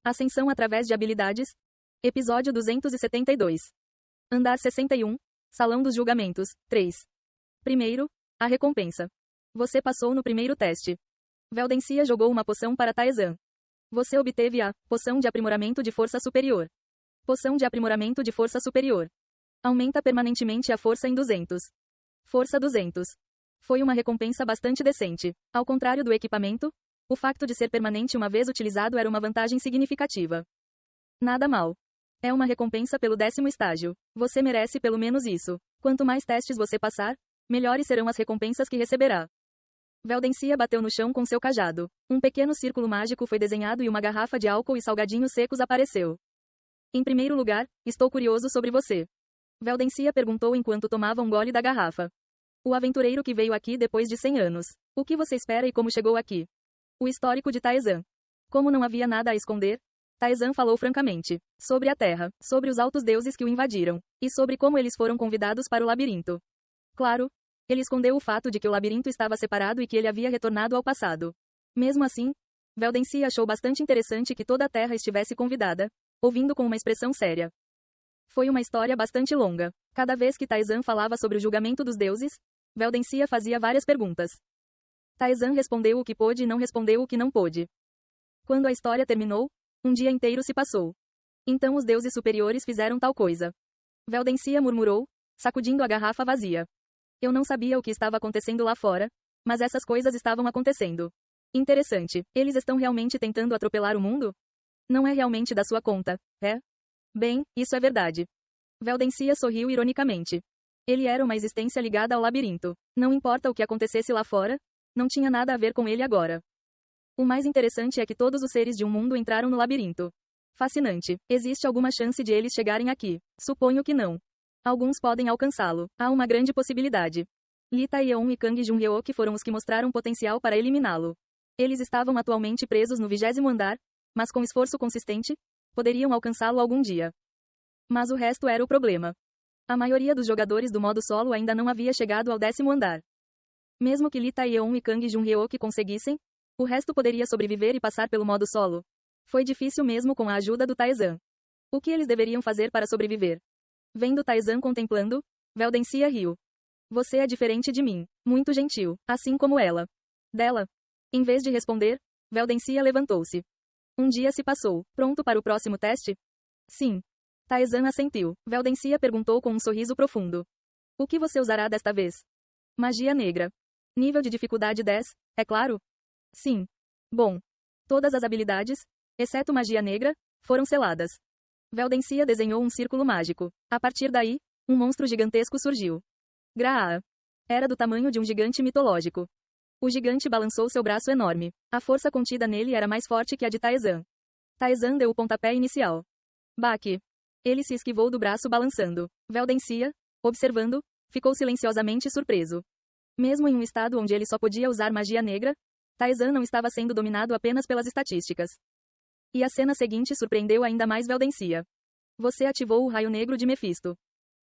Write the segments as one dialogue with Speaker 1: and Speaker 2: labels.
Speaker 1: Ascensão através de habilidades. Episódio 272. Andar 61. Salão dos Julgamentos. 3. Primeiro, a recompensa. Você passou no primeiro teste. Veldencia jogou uma poção para Taezan. Você obteve a poção de aprimoramento de força superior. Poção de aprimoramento de força superior. Aumenta permanentemente a força em 200. Força 200. Foi uma recompensa bastante decente. Ao contrário do equipamento, o facto de ser permanente uma vez utilizado era uma vantagem significativa. Nada mal. É uma recompensa pelo 10º estágio. Você merece pelo menos isso. Quanto mais testes você passar, melhores serão as recompensas que receberá. Veldencia bateu no chão com seu cajado. Um pequeno círculo mágico foi desenhado e uma garrafa de álcool e salgadinhos secos apareceu. Em primeiro lugar, estou curioso sobre você. Veldencia perguntou enquanto tomava um gole da garrafa. O aventureiro que veio aqui depois de 100 anos. O que você espera e como chegou aqui? O histórico de Taezan. Como não havia nada a esconder, Taezan falou francamente. Sobre a Terra, sobre os altos deuses que o invadiram, e sobre como eles foram convidados para o labirinto. Claro, ele escondeu o fato de que o labirinto estava separado e que ele havia retornado ao passado. Mesmo assim, Veldencia achou bastante interessante que toda a Terra estivesse convidada, ouvindo com uma expressão séria. Foi uma história bastante longa. Cada vez que Taezan falava sobre o julgamento dos deuses, Veldencia fazia várias perguntas. Taezan respondeu o que pôde e não respondeu o que não pôde. Quando a história terminou, um dia inteiro se passou. Então os deuses superiores fizeram tal coisa. Veldencia murmurou, sacudindo a garrafa vazia. Eu não sabia o que estava acontecendo lá fora, mas essas coisas estavam acontecendo. Interessante. Eles estão realmente tentando atropelar o mundo? Não é realmente da sua conta, é? Bem, isso é verdade. Veldencia sorriu ironicamente. Ele era uma existência ligada ao labirinto. Não importa o que acontecesse lá fora, não tinha nada a ver com ele agora. O mais interessante é que todos os seres de um mundo entraram no labirinto. Fascinante. Existe alguma chance de eles chegarem aqui? Suponho que não. Alguns podem alcançá-lo. Há uma grande possibilidade. Li Taeyeon e Kang Junhyeok foram os que mostraram potencial para eliminá-lo. Eles estavam atualmente presos no 20º andar, mas com esforço consistente, poderiam alcançá-lo algum dia. Mas o resto era o problema. A maioria dos jogadores do modo solo ainda não havia chegado ao 10º andar. Mesmo que Li Taeyeon e Kang Junhyeok conseguissem, o resto poderia sobreviver e passar pelo modo solo. Foi difícil mesmo com a ajuda do Taezan. O que eles deveriam fazer para sobreviver? Vendo Taezan contemplando, Veldencia riu. Você é diferente de mim, muito gentil, assim como ela. Dela. Em vez de responder, Veldencia levantou-se. Um dia se passou. Pronto para o próximo teste? Sim. Taezan assentiu. Veldencia perguntou com um sorriso profundo. O que você usará desta vez? Magia negra. Nível de dificuldade 10, é claro? Sim. Bom. Todas as habilidades, exceto magia negra, foram seladas. Veldencia desenhou um círculo mágico. A partir daí, um monstro gigantesco surgiu. Graa. Era do tamanho de um gigante mitológico. O gigante balançou seu braço enorme. A força contida nele era mais forte que a de Taezan. Taezan deu o pontapé inicial. Baque. Ele se esquivou do braço balançando. Veldencia, observando, ficou silenciosamente surpreso. Mesmo em um estado onde ele só podia usar magia negra, Taezan não estava sendo dominado apenas pelas estatísticas. E a cena seguinte surpreendeu ainda mais Veldencia. Você ativou o raio negro de Mefisto.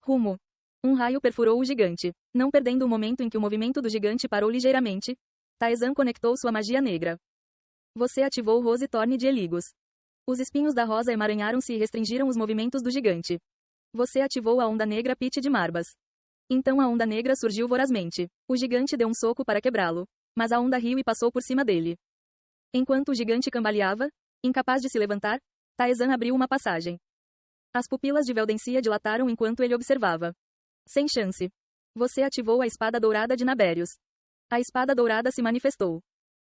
Speaker 1: Rumo. Um raio perfurou o gigante. Não perdendo o momento em que o movimento do gigante parou ligeiramente, Taezan conectou sua magia negra. Você ativou o Rose Thorn de Eligos. Os espinhos da rosa emaranharam-se e restringiram os movimentos do gigante. Você ativou a onda negra Pit de Marbas. Então a onda negra surgiu vorazmente. O gigante deu um soco para quebrá-lo, mas a onda riu e passou por cima dele. Enquanto o gigante cambaleava, incapaz de se levantar, Taezan abriu uma passagem. As pupilas de Veldencia dilataram enquanto ele observava. Sem chance. Você ativou a espada dourada de Nabérios. A espada dourada se manifestou.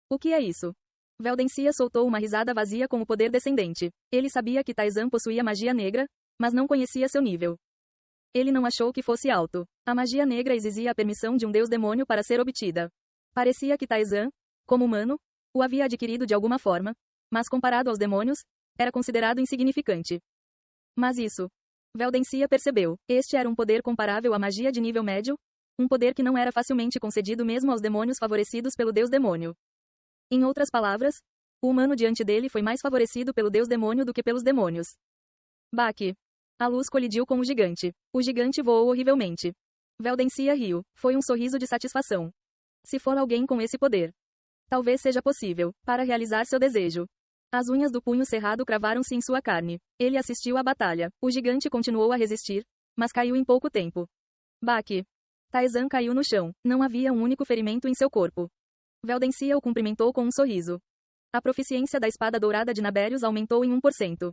Speaker 1: O que é isso? Veldencia soltou uma risada vazia com o poder descendente. Ele sabia que Taezan possuía magia negra, mas não conhecia seu nível. Ele não achou que fosse alto. A magia negra exigia a permissão de um deus demônio para ser obtida. Parecia que Taezan, como humano, o havia adquirido de alguma forma, mas comparado aos demônios, era considerado insignificante. Mas isso. Veldencia percebeu. Este era um poder comparável à magia de nível médio, um poder que não era facilmente concedido mesmo aos demônios favorecidos pelo deus demônio. Em outras palavras, o humano diante dele foi mais favorecido pelo deus demônio do que pelos demônios. Baque. A luz colidiu com o gigante. O gigante voou horrivelmente. Veldencia riu. Foi um sorriso de satisfação. Se for alguém com esse poder, talvez seja possível, para realizar seu desejo. As unhas do punho cerrado cravaram-se em sua carne. Ele assistiu à batalha. O gigante continuou a resistir, mas caiu em pouco tempo. Baque. Taizan caiu no chão. Não havia um único ferimento em seu corpo. Veldencia o cumprimentou com um sorriso. A proficiência da espada dourada de Nabérios aumentou em 1%.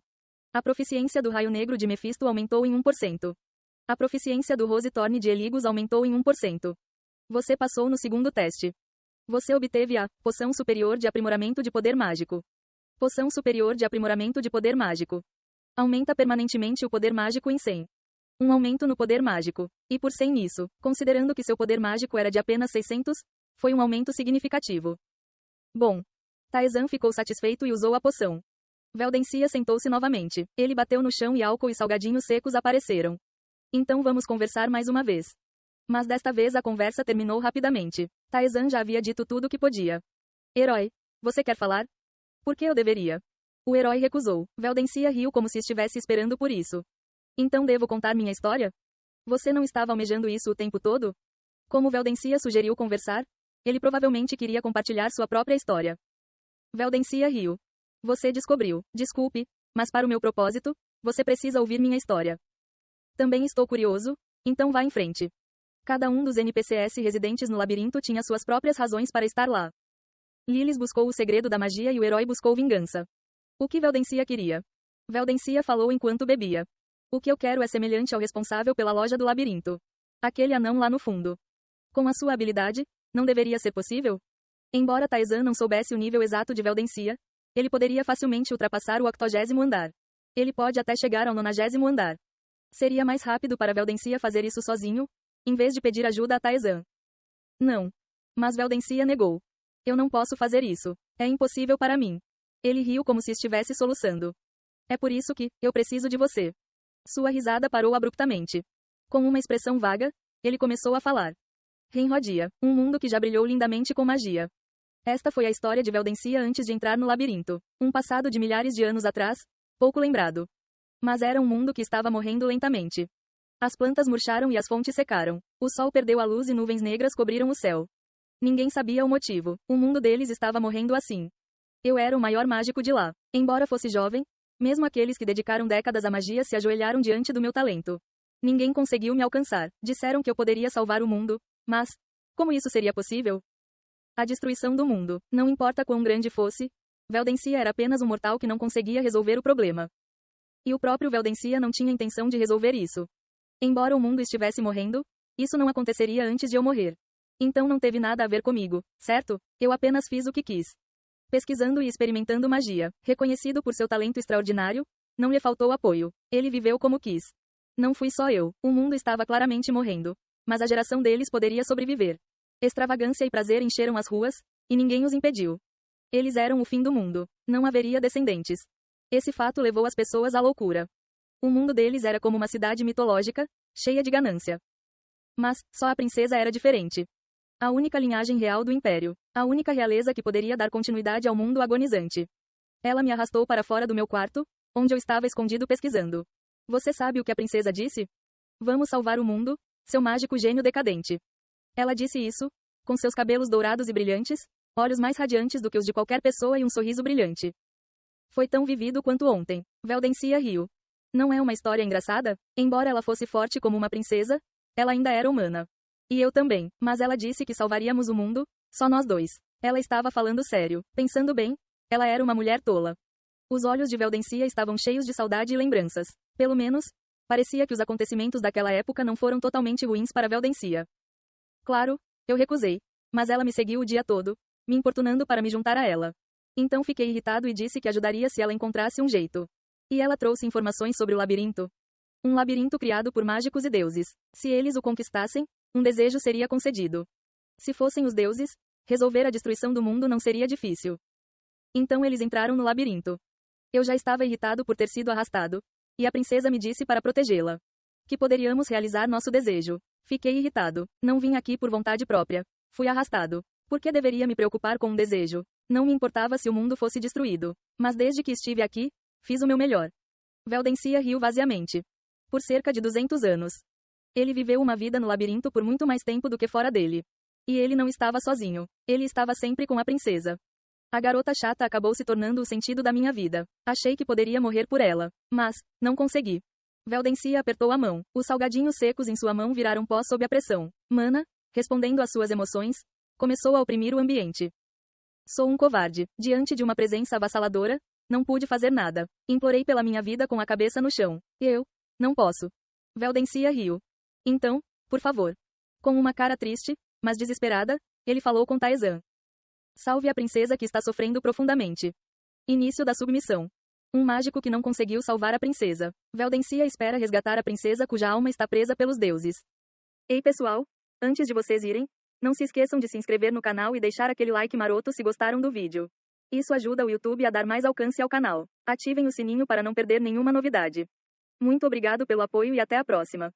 Speaker 1: A proficiência do raio negro de Mefisto aumentou em 1%. A proficiência do Rose Thorn de Eligos aumentou em 1%. Você passou no segundo teste. Você obteve a Poção Superior de Aprimoramento de Poder Mágico. Poção Superior de Aprimoramento de Poder Mágico. Aumenta permanentemente o poder mágico em 100. Um aumento no poder mágico. E por 100 nisso, considerando que seu poder mágico era de apenas 600, foi um aumento significativo. Bom. Taizan ficou satisfeito e usou a poção. Veldencia sentou-se novamente. Ele bateu no chão e álcool e salgadinhos secos apareceram. Então vamos conversar mais uma vez. Mas desta vez a conversa terminou rapidamente. Taizan já havia dito tudo o que podia. Herói, você quer falar? Por que eu deveria? O herói recusou. Veldencia riu como se estivesse esperando por isso. Então devo contar minha história? Você não estava almejando isso o tempo todo? Como Veldencia sugeriu conversar, ele provavelmente queria compartilhar sua própria história. Veldencia riu. Você descobriu. Desculpe, mas para o meu propósito, você precisa ouvir minha história. Também estou curioso, então vá em frente. Cada um dos NPCs residentes no labirinto tinha suas próprias razões para estar lá. Lilith buscou o segredo da magia e o herói buscou vingança. O que Veldencia queria? Veldencia falou enquanto bebia. O que eu quero é semelhante ao responsável pela loja do labirinto. Aquele anão lá no fundo. Com a sua habilidade, não deveria ser possível? Embora Taizan não soubesse o nível exato de Veldencia, ele poderia facilmente ultrapassar o 80º andar. Ele pode até chegar ao 90º andar. Seria mais rápido para Veldencia fazer isso sozinho, em vez de pedir ajuda a Taizan. Não. Mas Veldencia negou. Eu não posso fazer isso. É impossível para mim. Ele riu como se estivesse soluçando. É por isso que, eu preciso de você. Sua risada parou abruptamente. Com uma expressão vaga, ele começou a falar. Renrodia, um mundo que já brilhou lindamente com magia. Esta foi a história de Veldencia antes de entrar no labirinto. Um passado de milhares de anos atrás, pouco lembrado. Mas era um mundo que estava morrendo lentamente. As plantas murcharam e as fontes secaram. O sol perdeu a luz e nuvens negras cobriram o céu. Ninguém sabia o motivo. O mundo deles estava morrendo assim. Eu era o maior mágico de lá. Embora fosse jovem, mesmo aqueles que dedicaram décadas à magia se ajoelharam diante do meu talento. Ninguém conseguiu me alcançar. Disseram que eu poderia salvar o mundo, mas como isso seria possível? A destruição do mundo, não importa quão grande fosse, Veldencia era apenas um mortal que não conseguia resolver o problema. E o próprio Veldencia não tinha intenção de resolver isso. Embora o mundo estivesse morrendo, isso não aconteceria antes de eu morrer. Então não teve nada a ver comigo, certo? Eu apenas fiz o que quis. Pesquisando e experimentando magia, reconhecido por seu talento extraordinário, não lhe faltou apoio. Ele viveu como quis. Não fui só eu. O mundo estava claramente morrendo. Mas a geração deles poderia sobreviver. Extravagância e prazer encheram as ruas, e ninguém os impediu. Eles eram o fim do mundo. Não haveria descendentes. Esse fato levou as pessoas à loucura. O mundo deles era como uma cidade mitológica, cheia de ganância. Mas, só a princesa era diferente. A única linhagem real do império. A única realeza que poderia dar continuidade ao mundo agonizante. Ela me arrastou para fora do meu quarto, onde eu estava escondido pesquisando. Você sabe o que a princesa disse? Vamos salvar o mundo, seu mágico gênio decadente. Ela disse isso, com seus cabelos dourados e brilhantes, olhos mais radiantes do que os de qualquer pessoa e um sorriso brilhante. Foi tão vivido quanto ontem. Veldencia riu. Não é uma história engraçada? Embora ela fosse forte como uma princesa, ela ainda era humana. E eu também. Mas ela disse que salvaríamos o mundo, só nós dois. Ela estava falando sério. Pensando bem, ela era uma mulher tola. Os olhos de Veldencia estavam cheios de saudade e lembranças. Pelo menos, parecia que os acontecimentos daquela época não foram totalmente ruins para Veldencia. Claro, eu recusei. Mas ela me seguiu o dia todo, me importunando para me juntar a ela. Então fiquei irritado e disse que ajudaria se ela encontrasse um jeito. E ela trouxe informações sobre o labirinto. Um labirinto criado por mágicos e deuses. Se eles o conquistassem, um desejo seria concedido. Se fossem os deuses, resolver a destruição do mundo não seria difícil. Então eles entraram no labirinto. Eu já estava irritado por ter sido arrastado, e a princesa me disse para protegê-la. Que poderíamos realizar nosso desejo. Fiquei irritado. Não vim aqui por vontade própria. Fui arrastado. Por que deveria me preocupar com um desejo? Não me importava se o mundo fosse destruído. Mas desde que estive aqui, fiz o meu melhor. Veldencia riu vaziamente. Por cerca de 200 anos. Ele viveu uma vida no labirinto por muito mais tempo do que fora dele. E ele não estava sozinho. Ele estava sempre com a princesa. A garota chata acabou se tornando o sentido da minha vida. Achei que poderia morrer por ela. Mas, não consegui. Veldencia apertou a mão. Os salgadinhos secos em sua mão viraram pó sob a pressão. Mana, respondendo às suas emoções, começou a oprimir o ambiente. Sou um covarde. Diante de uma presença avassaladora, não pude fazer nada. Implorei pela minha vida com a cabeça no chão. Eu? Não posso. Veldencia riu. Então, por favor. Com uma cara triste, mas desesperada, ele falou com Taezan. Salve a princesa que está sofrendo profundamente. Início da submissão. Um mágico que não conseguiu salvar a princesa. Veldencia espera resgatar a princesa cuja alma está presa pelos deuses. Ei pessoal, antes de vocês irem, não se esqueçam de se inscrever no canal e deixar aquele like maroto se gostaram do vídeo. Isso ajuda o YouTube a dar mais alcance ao canal. Ativem o sininho para não perder nenhuma novidade. Muito obrigado pelo apoio e até a próxima.